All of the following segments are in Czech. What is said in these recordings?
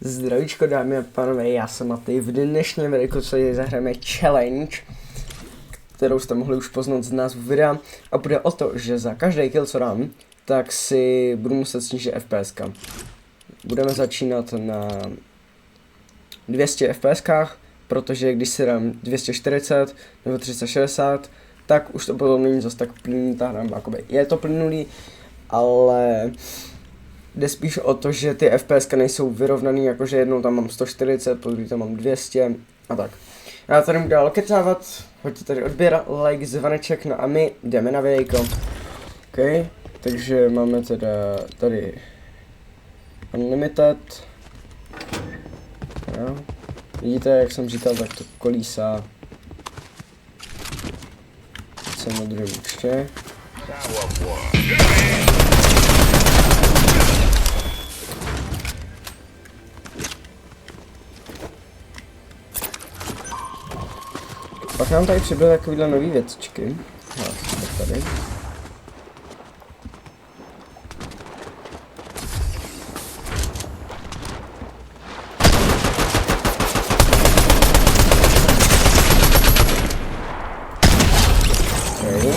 Zdravíčko dámy a pánové, já jsem Matej. V dnešním videu se zahrajeme challenge, kterou jste mohli už poznat z názvu videa, a bude o to, že za každý kill, co dám, tak si budu muset snížit FPSka. Budeme začínat na 200 FPSkách, protože když si dám 240 nebo 360, tak už to potom není zase tak plynutá hra, jakoby je to plynulý, ale jde spíš o to, že ty FPSka nejsou vyrovnaný, jakože jednou tam mám 140, po druhé tam mám 200 a tak. Já tady budu dál kecávat, hoďte tady odběr, like, zvoneček, no a my jdeme na videjko. OK, takže máme teda tady Unlimited. Jo. Vidíte, jak jsem říkal, tak to kolísá. Jsem na druhém účtě. Pak nám tady přibyly takovýhle nový věcičky. Tak tady. Okay.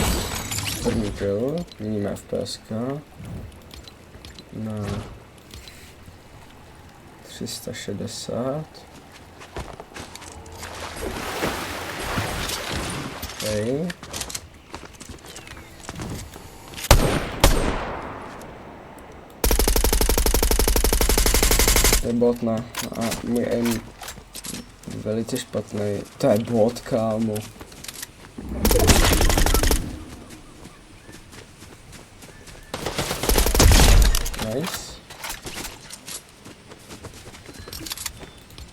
První kill, měníme FPSka na 360. Okay. To je bot, ne? A můj aim velice špatný. To je bot, kámo. Nice.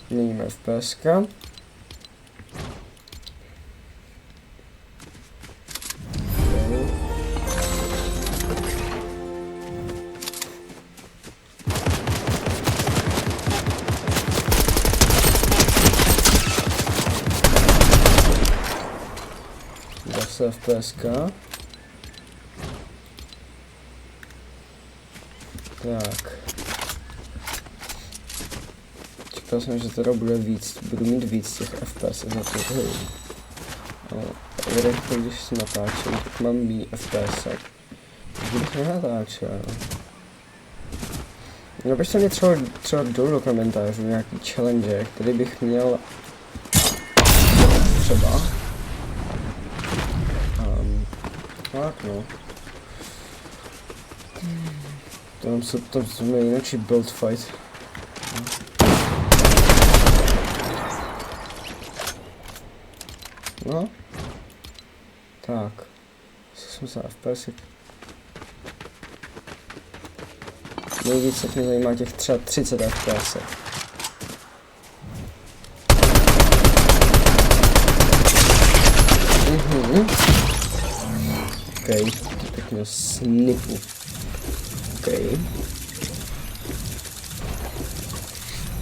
Měníme FPSka. Zase FPSka. Tak. Čekal jsem, že teda bude víc, budu mít víc těch FPS za tu hru. Ale rychle, když si natáčím, tak mám méně FPS. Když nenatáčel. Napište mi třeba dolů do komentářů nějaký challenge, který bych měl třeba. Tak no. To je jináčí build fight. No. Tak. 80 FPS. Nejvíc mě zajímá těch třeba 30 FPS. OK, tak měl snipu. OK.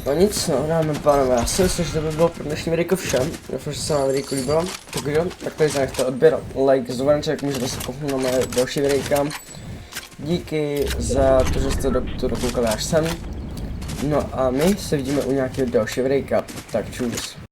No nic, no, dáme pánové, já si myslím, že to by bylo pro dnešní videjko všem. Doufám, že se vám videjko líbilo. Pokud jo, tak tady zanechte odběr, like, zvoneček, můžete se kouknout na moje další videjka. Díky za to, že jste to dokoukali až sem. No a my se vidíme u nějakého dalšího videjka. Tak čus.